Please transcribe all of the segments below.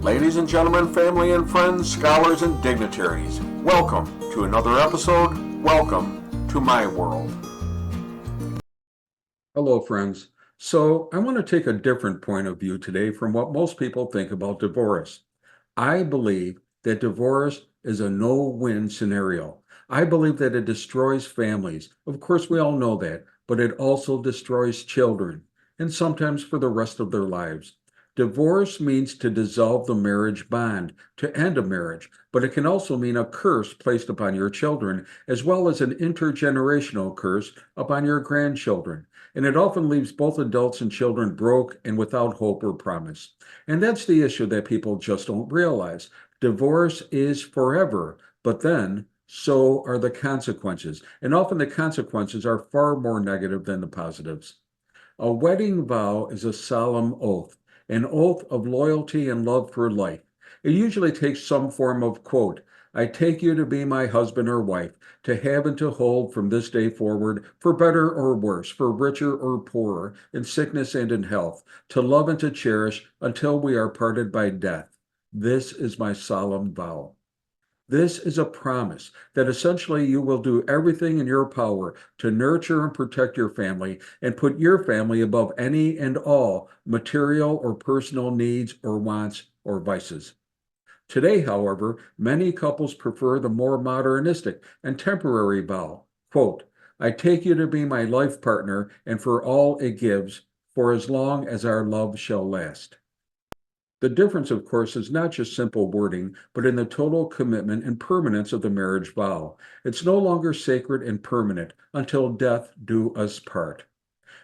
Ladies and gentlemen, family and friends, scholars and dignitaries, welcome to another episode. Welcome to my world. Hello, friends. So, I want to take a different point of view today from what most people think about divorce. I believe that divorce is a no-win scenario. I believe that it destroys families. Of course, we all know that, but it also destroys children, and sometimes for the rest of their lives. Divorce means to dissolve the marriage bond, to end a marriage, but it can also mean a curse placed upon your children, as well as an intergenerational curse upon your grandchildren. And it often leaves both adults and children broke and without hope or promise. And that's the issue that people just don't realize. Divorce is forever, but then so are the consequences. And often the consequences are far more negative than the positives. A wedding vow is a solemn oath, an oath of loyalty and love for life. It usually takes some form of quote, I take you to be my husband or wife, to have and to hold from this day forward, for better or worse, for richer or poorer, in sickness and in health, to love and to cherish until we are parted by death. This is my solemn vow. This is a promise that essentially you will do everything in your power to nurture and protect your family and put your family above any and all material or personal needs or wants or vices. Today, however, many couples prefer the more modernistic and temporary vow. Quote, I take you to be my life partner and for all it gives, for as long as our love shall last. The difference, of course, is not just simple wording, but in the total commitment and permanence of the marriage vow. It's no longer sacred and permanent until death do us part.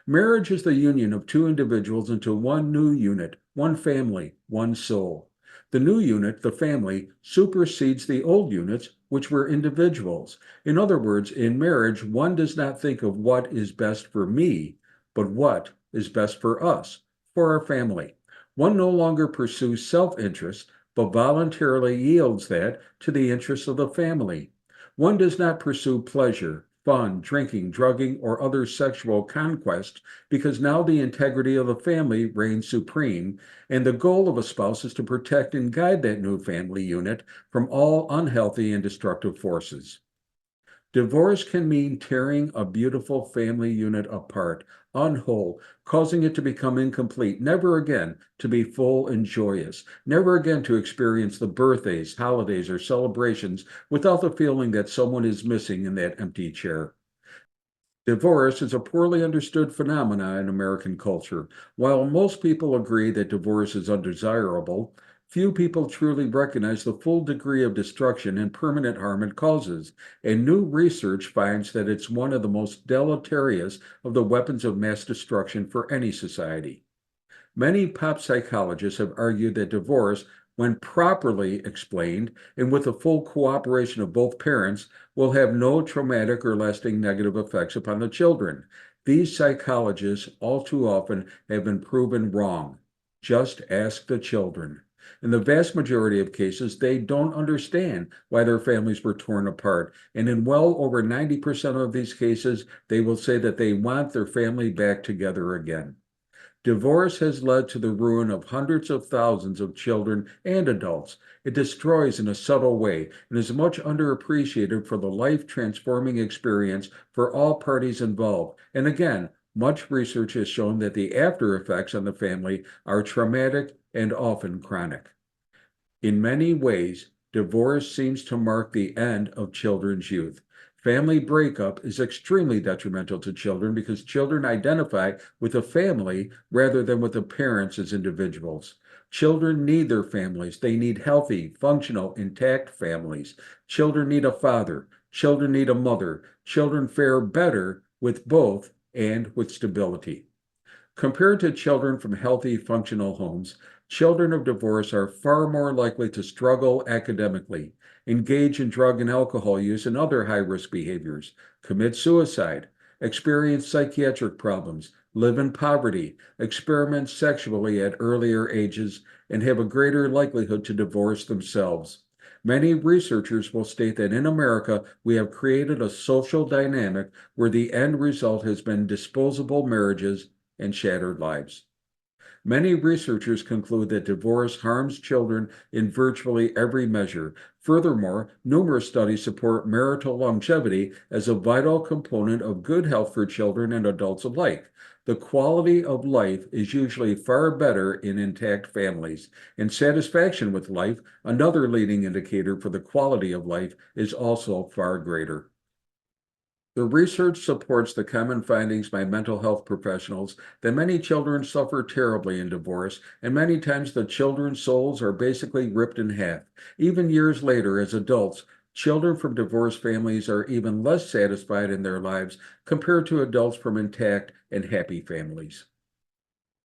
Marriage is the union of two individuals into one new unit, one family, one soul. The new unit, the family, supersedes the old units, which were individuals. In other words, in marriage, one does not think of what is best for me, but what is best for us, for our family. One no longer pursues self-interest, but voluntarily yields that to the interests of the family. One does not pursue pleasure, fun, drinking, drugging, or other sexual conquest because now the integrity of the family reigns supreme, and the goal of a spouse is to protect and guide that new family unit from all unhealthy and destructive forces. Divorce can mean tearing a beautiful family unit apart, unwhole, causing it to become incomplete, never again to be full and joyous, never again to experience the birthdays, holidays, or celebrations without the feeling that someone is missing in that empty chair. Divorce is a poorly understood phenomenon in American culture. While most people agree that divorce is undesirable, few people truly recognize the full degree of destruction and permanent harm it causes, and new research finds that it's one of the most deleterious of the weapons of mass destruction for any society. Many pop psychologists have argued that divorce, when properly explained and with the full cooperation of both parents, will have no traumatic or lasting negative effects upon the children. These psychologists all too often have been proven wrong. Just ask the children. In the vast majority of cases, they don't understand why their families were torn apart. And in well over 90% of these cases, they will say that they want their family back together again. Divorce has led to the ruin of hundreds of thousands of children and adults. It destroys in a subtle way and is much underappreciated for the life-transforming experience for all parties involved. And again, much research has shown that the after effects on the family are traumatic and often chronic. In many ways, divorce seems to mark the end of children's youth. Family breakup is extremely detrimental to children because children identify with a family rather than with the parents as individuals. Children need their families. They need healthy, functional, intact families. Children need a father. Children need a mother. Children fare better with both and with stability. Compared to children from healthy, functional homes, children of divorce are far more likely to struggle academically, engage in drug and alcohol use and other high-risk behaviors, commit suicide, experience psychiatric problems, live in poverty, experiment sexually at earlier ages, and have a greater likelihood to divorce themselves. Many researchers will state that in America, we have created a social dynamic where the end result has been disposable marriages and shattered lives. Many researchers conclude that divorce harms children in virtually every measure. Furthermore, numerous studies support marital longevity as a vital component of good health for children and adults alike. The quality of life is usually far better in intact families, and satisfaction with life, another leading indicator for the quality of life, is also far greater. The research supports the common findings by mental health professionals that many children suffer terribly in divorce, and many times the children's souls are basically ripped in half. Even years later, as adults, children from divorced families are even less satisfied in their lives compared to adults from intact and happy families.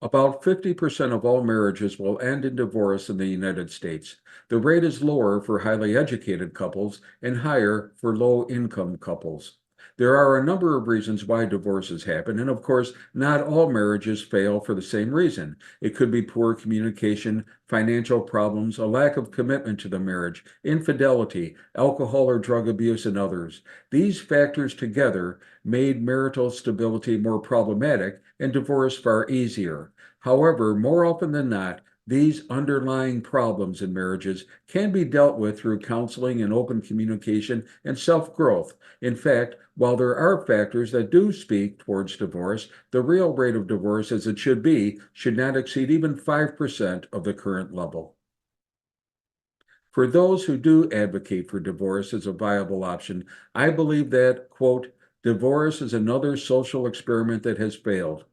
About 50% of all marriages will end in divorce in the United States. The rate is lower for highly educated couples and higher for low-income couples. There are a number of reasons why divorces happen, and of course, not all marriages fail for the same reason. It could be poor communication, financial problems, a lack of commitment to the marriage, infidelity, alcohol or drug abuse, and others. These factors together made marital stability more problematic and divorce far easier. However, more often than not, these underlying problems in marriages can be dealt with through counseling and open communication and self-growth. In fact, while there are factors that do speak towards divorce, the real rate of divorce, as it should be, should not exceed even 5% of the current level. For those who do advocate for divorce as a viable option, I believe that, quote, divorce is another social experiment that has failed.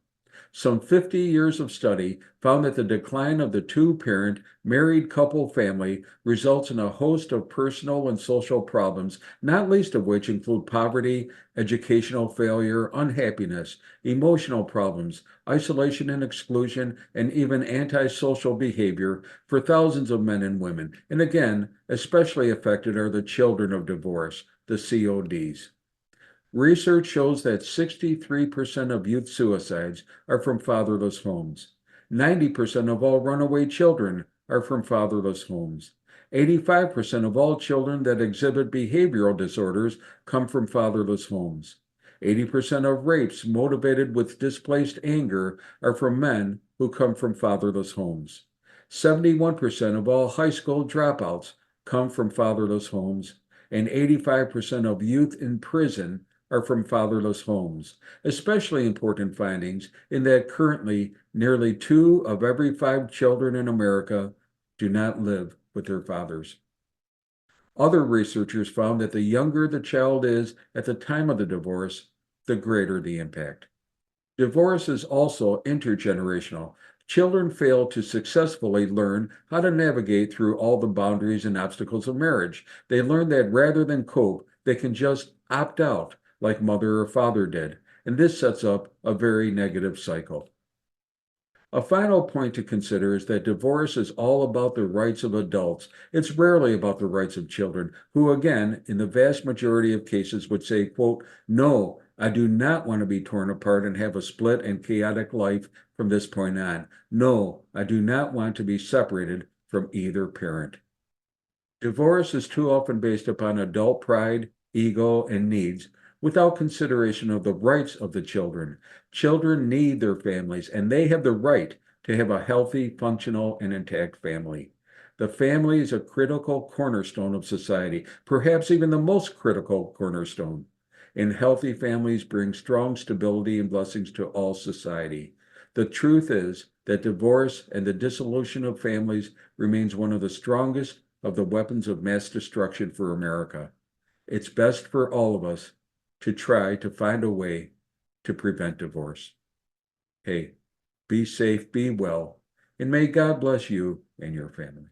Some 50 years of study found that the decline of the two-parent married couple family results in a host of personal and social problems, not least of which include poverty, educational failure, unhappiness, emotional problems, isolation and exclusion, and even antisocial behavior for thousands of men and women. And again, especially affected are the children of divorce, the CODs. Research shows that 63% of youth suicides are from fatherless homes. 90% of all runaway children are from fatherless homes. 85% of all children that exhibit behavioral disorders come from fatherless homes. 80% of rapes motivated with displaced anger are from men who come from fatherless homes. 71% of all high school dropouts come from fatherless homes, and 85% of youth in prison are from fatherless homes. Especially important findings in that currently nearly 2 of every 5 children in America do not live with their fathers. Other researchers found that the younger the child is at the time of the divorce, the greater the impact. Divorce is also intergenerational. Children fail to successfully learn how to navigate through all the boundaries and obstacles of marriage. They learn that rather than cope, they can just opt out, like mother or father did. And this sets up a very negative cycle. A final point to consider is that divorce is all about the rights of adults. It's rarely about the rights of children, who again, in the vast majority of cases would say, quote, no, I do not want to be torn apart and have a split and chaotic life from this point on. No, I do not want to be separated from either parent. Divorce is too often based upon adult pride, ego, and needs without consideration of the rights of the children. Children need their families, and they have the right to have a healthy, functional, and intact family. The family is a critical cornerstone of society, perhaps even the most critical cornerstone. And healthy families bring strong stability and blessings to all society. The truth is that divorce and the dissolution of families remains one of the strongest of the weapons of mass destruction for America. It's best for all of us to try to find a way to prevent divorce. Hey, be safe, be well, and may God bless you and your family.